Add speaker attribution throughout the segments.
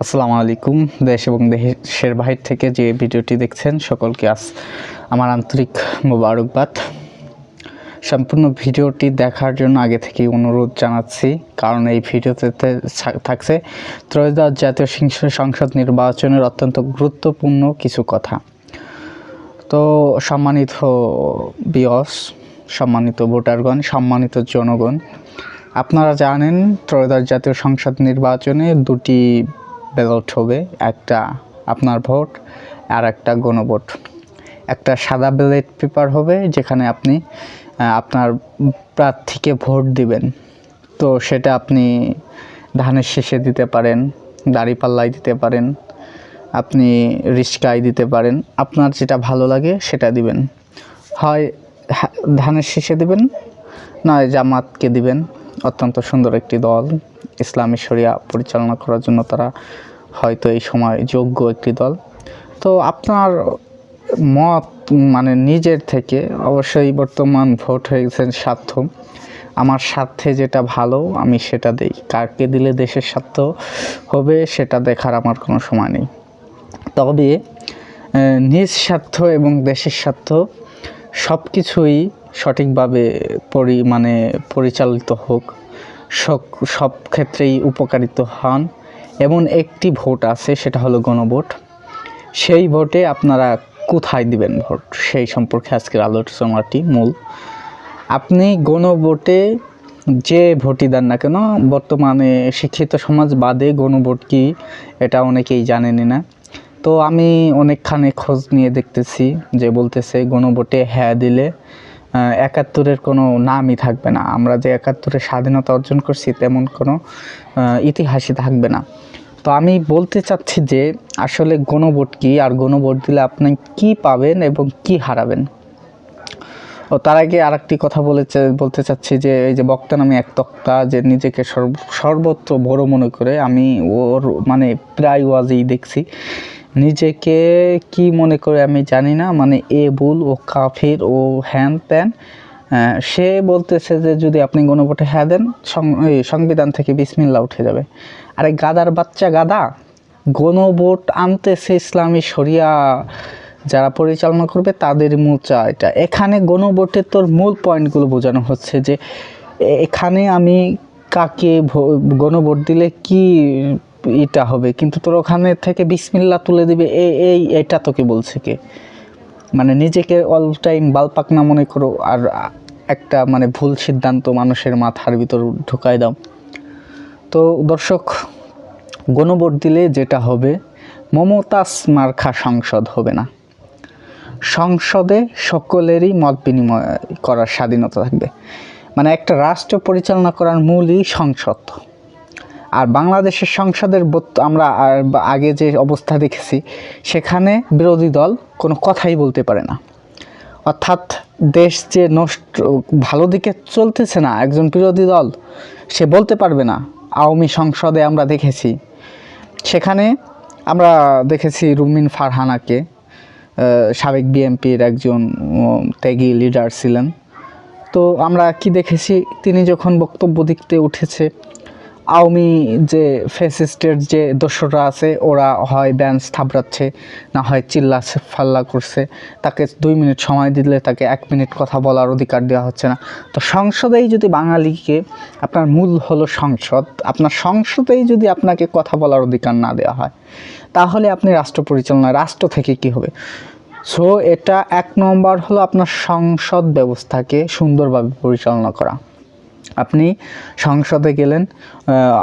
Speaker 1: আসসালামু আলাইকুম। দেশ এবং দেশের বাহির থেকে যে ভিডিওটি দেখছেন সকলকে আমার আন্তরিক মোবারকবাদ। সম্পূর্ণ ভিডিওটি দেখার জন্য আগে থেকেই অনুরোধ জানাচ্ছি, কারণ এই ভিডিওতে থাকছে ত্রয়োদশ জাতীয় সংসদ নির্বাচনের অত্যন্ত গুরুত্বপূর্ণ কিছু কথা। তো সম্মানিত ভিউয়ার্স, সম্মানিত ভোটারগণ, সম্মানিত জনগণ, আপনারা জানেন ত্রয়োদশ জাতীয় সংসদ নির্বাচনে দুটি ব্যালট হবে, একটা আপনার ভোট আর একটা গণভোট। একটা সাদা ব্যালট পেপার হবে যেখানে আপনি আপনার প্রার্থীকে ভোট দিবেন। তো সেটা আপনি ধানের শীষে দিতে পারেন, দাঁড়িপাল্লায় দিতে পারেন, আপনি রিস্কায় দিতে পারেন, আপনার যেটা ভালো লাগে সেটা দিবেন। হয় ধানের শীষে দিবেন, নয় জামাতকে দিবেন। অত্যন্ত সুন্দর একটি দল, ইসলামী শরিয়া পরিচালনা করার জন্য তারা হয়তো এই সময় যোগ্য একটি দল। তো আপনার মত মানে নিজের থেকে, অবশ্যই বর্তমান ভোট হয়ে গেছেন স্বার্থ, আমার স্বার্থে যেটা ভালো আমি সেটা দেই। কাকে দিলে দেশের স্বার্থ হবে সেটা দেখার আমার কোনো সময় নেই। তবে নিজ স্বার্থ এবং দেশের স্বার্থ সব কিছুই সঠিকভাবে পরিচালিত হোক, সব ক্ষেত্রেই উপকারিত হন। এমন একটি ভোট আছে, সেটা হলো গণভোট। সেই ভোটে আপনারা কোথায় দিবেন ভোট, সেই সম্পর্কে আজকের আলোচনাটি মূল। আপনি গণভোটে যে ভোটই দেন না কেন, বর্তমানে শিক্ষিত সমাজ বাদে গণভোট কি এটা অনেকেই জানেনই না। তো আমি অনেকখানি খোঁজ নিয়ে দেখতেছি যে বলতেছে গণভোটে হ্যাঁ দিলে ৭১-এর কোনো নামই থাকবে না। আমরা যে ৭১-এ স্বাধীনতা অর্জন করছি তেমন কোনো ইতিহাসই থাকবে না। তো আমি বলতে চাচ্ছি যে আসলে গণভোট কি, আর গণভোট দিলে আপনি কি পাবেন এবং কি হারাবেন। ও তার আগে আরেকটি কথা বলতে চাচ্ছি যে এই যে বক্তা নামে এক তক্তা যে নিজেকে সর্বত্র বড় মনে করে, আমি ওর প্রায় ওয়াজেই দেখছি নিজেকে কি মনে করে আমি জানি না, বুল ও কাফির ও হ্যান ত্যান। সে বলতেছে যে যদি আপনি গণভোটে হ্যাঁ দেন সংবিধান থেকে বিসমিল্লাহ উঠে যাবে। আরে গাদার বাচ্চা গাদা, গণভোট আনতেছে ইসলামী শরিয়া যারা পরিচালনা করবে তাদের মোচা এটা। এখানে গণভোটের তোর মূল পয়েন্টগুলো বোঝানো হচ্ছে যে এখানে আমি কাকে গণভোট দিলে কি এটা হবে, কিন্তু তোর ওখানে থেকে বিসমিল্লাহ তুলে দিবে এটা তোকে বলছে কে? নিজেকে অল টাইম বালপাকনা মনে করো আর একটা ভুল সিদ্ধান্ত মানুষের মাথার ভিতর ঢুকাই দাও। তো দর্শক, গণভোট দিলে যেটা হবে, মমতাজ মার্কা সংসদ হবে না। সংসদে সকলেরই মত বিনিময় করার স্বাধীনতা থাকবে। একটা রাষ্ট্র পরিচালনা করার মূলই সংসদ। আর বাংলাদেশের সংসদের আমরা আগে যে অবস্থা দেখেছি, সেখানে বিরোধী দল কোনো কথাই বলতে পারে না। অর্থাৎ দেশ যে ভালো দিকে চলতেছে না, একজন বিরোধী দল সে বলতে পারবে না। আওয়ামী সংসদে আমরা দেখেছি, সেখানে আমরা দেখেছি রুমিন ফারহানাকে, সাবেক বিএনপির একজন ত্যাগী লিডার ছিলেন। তো আমরা কি দেখেছি, তিনি যখন বক্তব্য দিতে উঠেছে, আওয়ামী যে ফ্যাসিস্টের যে দোসররা আছে ওরা হয় বেঞ্চ থাবড়াচ্ছে, না হয় চিল্লা ফাল্লা করছে। তাকে 2 মিনিট সময় দিলে তাকে 1 মিনিট কথা বলার অধিকার দেওয়া হচ্ছে না। তো সংসদেই যদি বাঙালিকে, আপনার মূল হলো সংসদ, আপনার সংসদেই যদি আপনাকে কথা বলার অধিকার না দেওয়া হয়, তাহলে আপনি রাষ্ট্র পরিচালনা, রাষ্ট্র থেকে কি হবে? সো এটা 1 নম্বর হলো আপনার সংসদ ব্যবস্থাকে সুন্দরভাবে পরিচালনা করা। আপনি সংসদে গেলেন,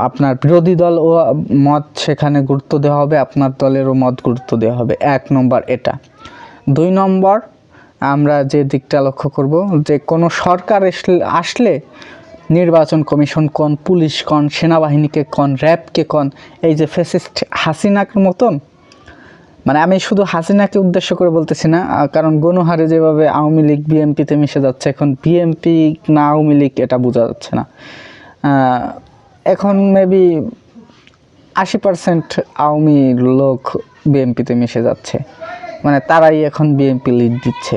Speaker 1: আপনার বিরোধী দল ও মত সেখানে গুরুত্ব দেওয়া হবে, আপনার দলেরও মত গুরুত্ব দেওয়া হবে। 1 নম্বর এটা। 2 নম্বর, আমরা যে দিকটা লক্ষ্য করব, যে কোনো সরকার আসলে নির্বাচন কমিশন কোন, পুলিশ কোন, সেনাবাহিনীকে কোন, র্যাবকে কোন, এই যে ফ্যাসিস্ট হাসিনার মতন, আমি শুধু হাসিনাকে উদ্দেশ্য করে বলতেছি না, কারণ গণহারে যেভাবে আওয়ামী লীগ বিএনপিতে মিশে যাচ্ছে, এখন বিএনপি না আওয়ামী লীগ এটা বোঝা যাচ্ছে না। এখন মেবি 80% আওয়ামী লোক বিএনপিতে মিশে যাচ্ছে, তারাই এখন বিএনপি লিড দিচ্ছে।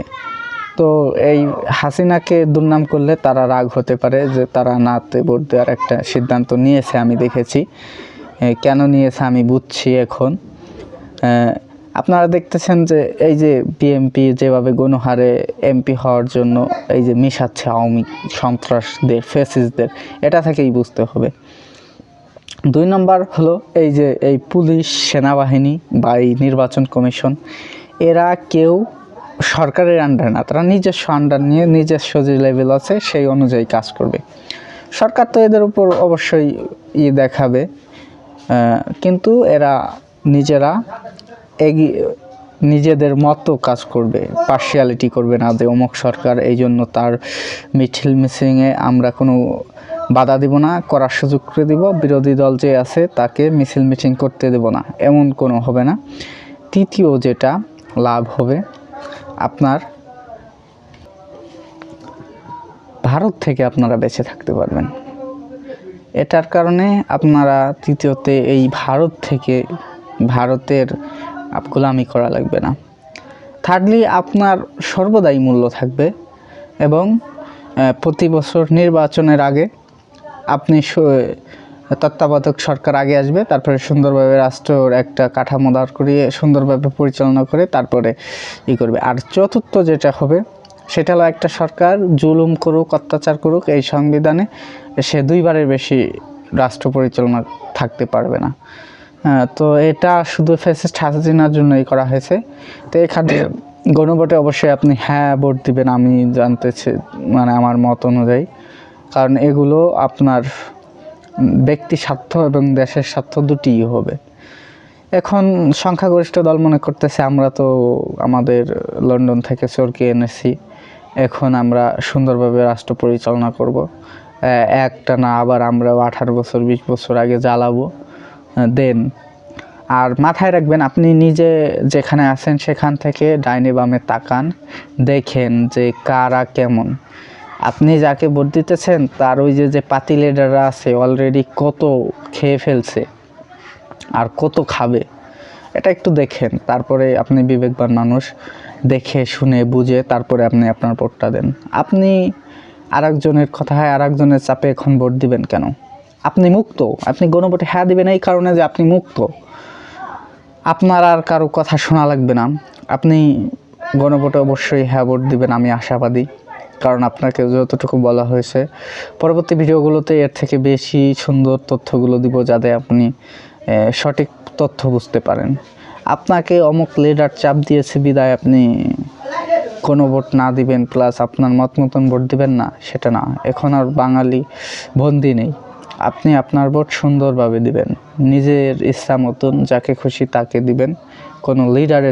Speaker 1: তো এই হাসিনাকে দুর্নাম করলে তারা রাগ হতে পারে যে তারা নাতে ভোট দেওয়ার একটা সিদ্ধান্ত নিয়েছে, আমি দেখেছি। কেন নিয়েছে আমি বুঝছি এখন। আপনারা দেখতেছেন যে এই যে বিএনপি যেভাবে গণহারে এমপি হওয়ার জন্য এই যে মিশাচ্ছে আওয়ামী সন্ত্রাসদের, ফ্যাসিস্টদের, এটা থেকেই বুঝতে হবে। 2 নম্বর হলো এই যে এই পুলিশ, সেনাবাহিনী বা এই নির্বাচন কমিশন, এরা কেউ সরকারের আন্ডার না, তারা নিজস্ব আন্ডার নিয়ে নিজস্ব যে লেভেল আছে সেই অনুযায়ী কাজ করবে। সরকার তো এদের উপর অবশ্যই দেখাবে, কিন্তু এরা নিজেরা নিজেদের মতো কাজ করবে, পার্শিয়ালিটি করবে না যে অমুক সরকার, এই জন্য তার মিছিল মিছিংয়ে আমরা কোনো বাধা দিব না, করার সুযোগ করে দিব, বিরোধী দল যে আছে তাকে মিছিল মিটিং করতে দেব না, এমন কোনো হবে না। তৃতীয় যেটা লাভ হবে, আপনার ভারত থেকে আপনারা বেঁচে থাকতে পারবেন। এটার কারণে আপনারা তৃতীয়তে এই ভারত থেকে ভারতের গোলামি করা লাগবে না। থার্ডলি, আপনার সর্বদাই মূল্য থাকবে এবং প্রতি বছর নির্বাচনের আগে আপনি তত্ত্বাবধায়ক সরকার আগে আসবে, তারপরে সুন্দরভাবে রাষ্ট্রের একটা কাঠামো দাঁড় করিয়ে সুন্দরভাবে পরিচালনা করে তারপরে করবে। আর চতুর্থ যেটা হবে সেটা হলো একটা সরকার জুলুম করুক, অত্যাচার করুক, এই সংবিধানে সে 2 বারের বেশি রাষ্ট্র পরিচালনা থাকতে পারবে না। তো এটা শুধু ফ্যাসিস্ট হাসিনার জন্যই করা হয়েছে। তো এখানে গণভোটে অবশ্যই আপনি হ্যাঁ ভোট দিবেন, আমি জানতেছি, মানে আমার মত অনুযায়ী, কারণ এগুলো আপনার ব্যক্তি স্বার্থ এবং দেশের স্বার্থ দুটিই হবে। এখন সংখ্যাগরিষ্ঠ দল মনে করতেছে আমরা তো আমাদের লন্ডন থেকে চরকিয়ে এনেছি, এখন আমরা সুন্দরভাবে রাষ্ট্র পরিচালনা করব, একটা না আবার আমরা 18 বছর 20 বছর আগে জ্বালাবো দেন। আর মাথায় রাখবেন, আপনি নিজে যেখানে আছেন সেখান থেকে ডাইনে বামে তাকান, দেখেন যে কারা কেমন। আপনি যাকে ভোট দিতেছেন তার ওই যে পার্টি লিডাররা আছে অলরেডি কত খেয়ে ফেলছে আর কত খাবে, এটা একটু দেখেন। তারপরে আপনি বিবেকবান মানুষ, দেখে শুনে বুঝে তারপরে আপনি আপনার ভোটটা দেন। আপনি আরেকজনের কথায় আরেকজনের চাপে এখন ভোট দিবেন কেন? আপনি মুক্ত, আপনি গণভোটে হ্যাঁ দিবেন এই কারণে যে আপনি মুক্ত, আপনার আর কারো কথা শোনা লাগবে না। আপনি গণভোটে অবশ্যই হ্যাঁ ভোট দিবেন, আমি আশাবাদী, কারণ আপনাকে যতটুকু বলা হয়েছে পরবর্তী ভিডিওগুলোতে এর থেকে বেশি সুন্দর তথ্যগুলো দিব, যাতে আপনি সঠিক তথ্য বুঝতে পারেন। আপনাকে অমুক লিডার চাপ দিয়েছে বিদায় আপনি কোনো ভোট না দিবেন, প্লাস আপনার মত মতন ভোট দিবেন না, সেটা না। এখন আর বাঙালি বন্দি নেই, আপনি আপনার ভোট সুন্দরভাবে দিবেন, নিজের ইচ্ছা মতন যাকে খুশি তাকে দিবেন, কোনো লিডারের